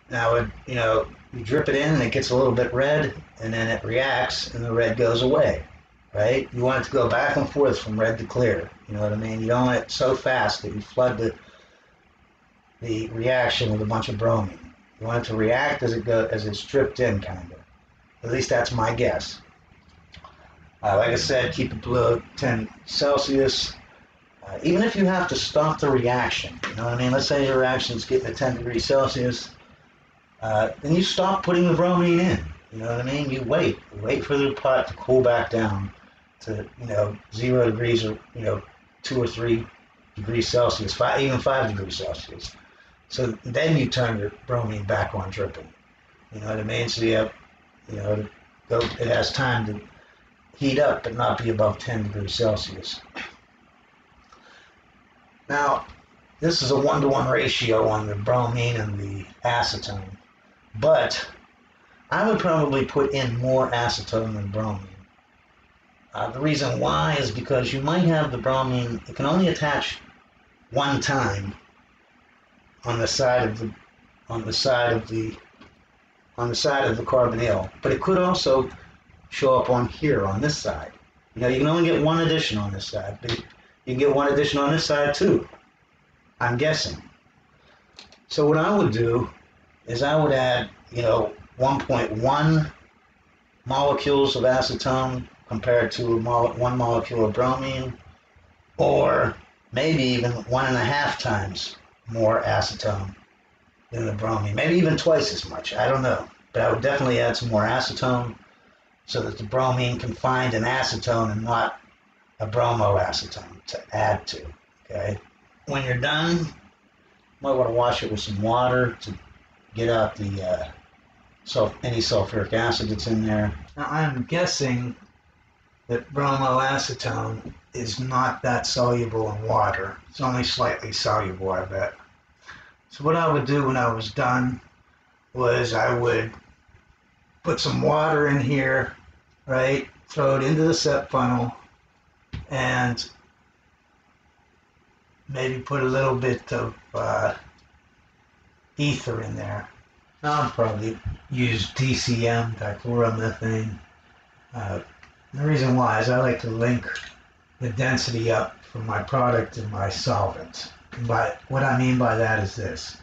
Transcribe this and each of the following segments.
Now, you drip it in and it gets a little bit red, and then it reacts and the red goes away, right? You want it to go back and forth from red to clear. You know what I mean? You don't want it so fast that you flood the reaction with a bunch of bromine. You want it to react as it's dripped in, kind of. At least that's my guess. Like I said, keep it below 10 Celsius. Even if you have to stop the reaction, you know what I mean? Let's say your reaction is getting to 10 degrees Celsius, then you stop putting the bromine in. You know what I mean? You wait for the pot to cool back down to 0 degrees or 2 or 3 degrees Celsius, even 5 degrees Celsius. So then you turn your bromine back on dripping. You know what I mean? So you have, it has time to heat up but not be above 10 degrees Celsius. Now, this is a 1-to-1 ratio on the bromine and the acetone, but I would probably put in more acetone than bromine. The reason why is because you might have the bromine, it can only attach one time on the side of the carbonyl, but it could also show up on here on this side. You can only get one addition on this side, but you can get one addition on this side too, I'm guessing. So what I would do is I would add 1.1 molecules of acetone compared to 1 molecule of bromine, or maybe even 1.5 times more acetone than the bromine, maybe even twice as much, I don't know. But I would definitely add some more acetone so that the bromine can find an acetone and not a bromoacetone to add to, okay? When you're done, you might want to wash it with some water to get out the any sulfuric acid that's in there. Now, I'm guessing that bromoacetone is not that soluble in water. It's only slightly soluble, I bet. So what I would do when I was done was I would put some water in here, right? Throw it into the set funnel and maybe put a little bit of ether in there. I'll probably use DCM, dichloromethane. The reason why is I like to link the density up from my product and my solvent. But what I mean by that is this.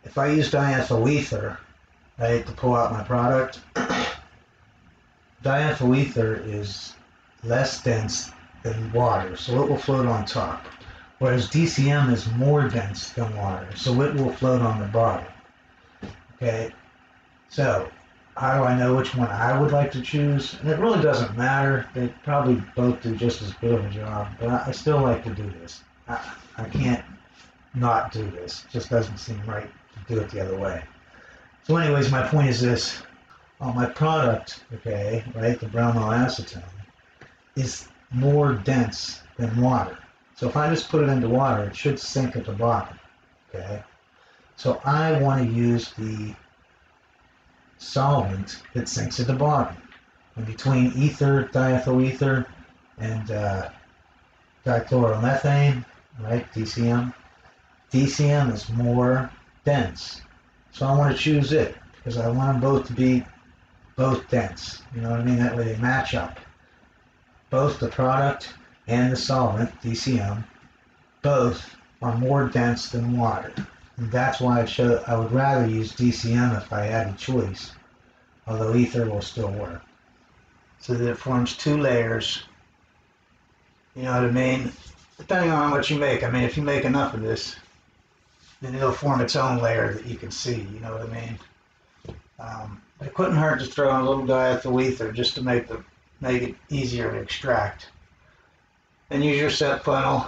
If I use diethyl ether, right, to pull out my product, diethyl ether is less dense than water, so it will float on top. Whereas DCM is more dense than water, so it will float on the bottom. Okay, so how do I know which one I would like to choose? And it really doesn't matter. They probably both do just as good of a job, but I still like to do this. I can't not do this. It just doesn't seem right to do it the other way. So anyways, my point is this. My product, okay, right, the bromoacetone, is more dense than water. So if I just put it into water, it should sink at the bottom, okay? So I want to use the solvent that sinks at the bottom. And between ether, diethyl ether, and dichloromethane, right, DCM, DCM is more dense. So I want to choose it because I want them both to be both dense. You know what I mean? That way they match up. Both the product and the solvent, DCM, both are more dense than water. And that's why I would rather use DCM if I had a choice, although ether will still work. So that it forms 2 layers, you know what I mean? Depending on how much you make. I mean, if you make enough of this, then it'll form its own layer that you can see, you know what I mean? But it couldn't hurt to throw in a little diethyl ether just to make it easier to extract. Then use your set funnel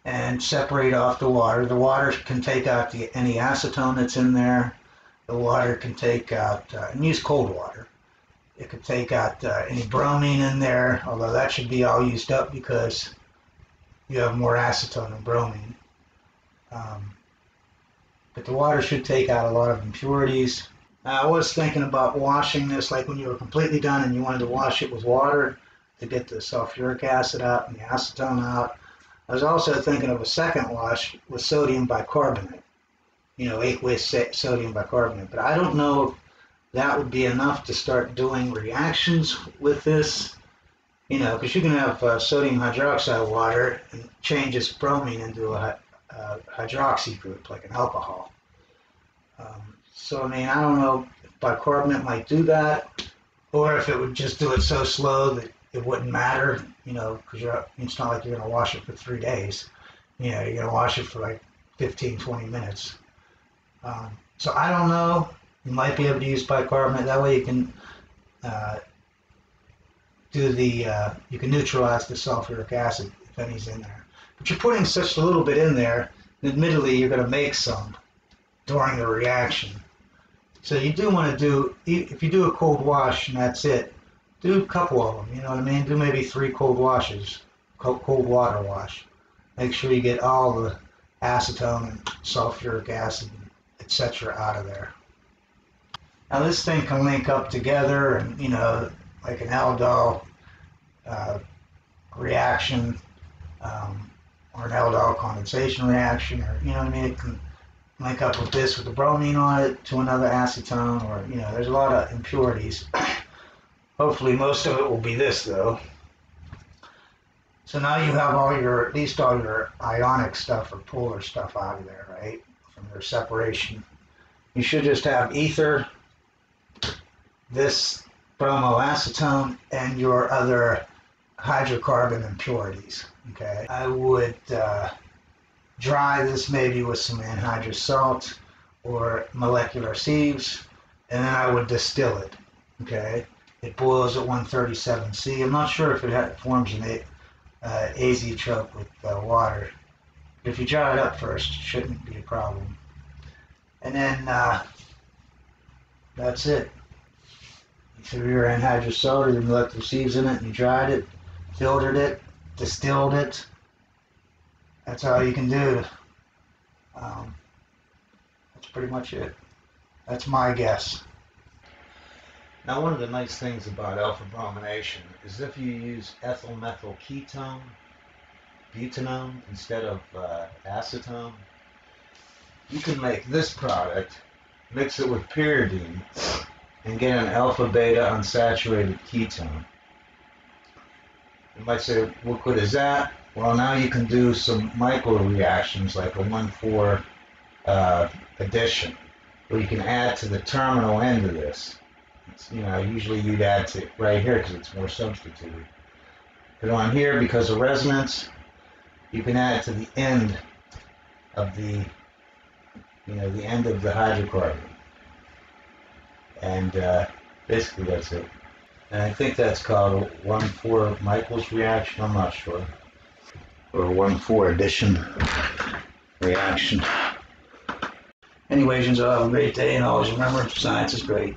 and separate off the water. The water can take out any acetone that's in there. The water can take out, and use cold water. It could take out any bromine in there, although that should be all used up because you have more acetone than bromine. But the water should take out a lot of impurities. I was thinking about washing this, like when you were completely done and you wanted to wash it with water to get the sulfuric acid out and the acetone out. I was also thinking of a second wash with sodium bicarbonate. aqueous sodium bicarbonate. But I don't know if that would be enough to start doing reactions with this, because you can have sodium hydroxide water and change its bromine into a hydroxy group, like an alcohol. So, I mean, I don't know if bicarbonate might do that, or if it would just do it so slow that it wouldn't matter, because it's not like you're going to wash it for 3 days. You're going to wash it for like 15, 20 minutes. So I don't know. You might be able to use bicarbonate. That way you can you can neutralize the sulfuric acid if any's in there. But you're putting such a little bit in there, admittedly you're going to make some during the reaction. So you do want to do, if you do a cold wash and that's it, do a couple of them, you know what I mean? Do maybe 3 cold washes, cold water wash. Make sure you get all the acetone and sulfuric acid, etc. out of there. Now this thing can link up together and, like an aldol reaction, or an aldol condensation reaction, or, it can link up with this with the bromine on it to another acetone, or, there's a lot of impurities. Hopefully most of it will be this though. So now you have at least all your ionic stuff or polar stuff out of there, right? From their separation. You should just have ether, this bromoacetone, and your other hydrocarbon impurities, okay? I would dry this maybe with some anhydrous salt or molecular sieves, and then I would distill it, okay? It boils at 137 C. I'm not sure if it forms an azeotrope with water. If you dry it up first, it shouldn't be a problem. And then that's it. You threw your anhydrous salt or your molecular sieves in it, and you dried it, filtered it, distilled it. That's all you can do. That's pretty much it. That's my guess. Now, one of the nice things about alpha bromination is if you use ethyl methyl ketone, butanone, instead of acetone, you can make this product, mix it with pyridine, and get an alpha beta unsaturated ketone. You might say, what good is that? Well, now you can do some micro reactions like a 1,4 addition, where you can add to the terminal end of this. Usually you'd add to right here because it's more substituted. But on here, because of resonance, you can add to the end of the end of the hydrocarbon. And basically that's it. And I think that's called a 1,4 Michaels reaction, I'm not sure. Or a 1,4 addition reaction. Anyways, y'all have a great day, and always remember, science is great.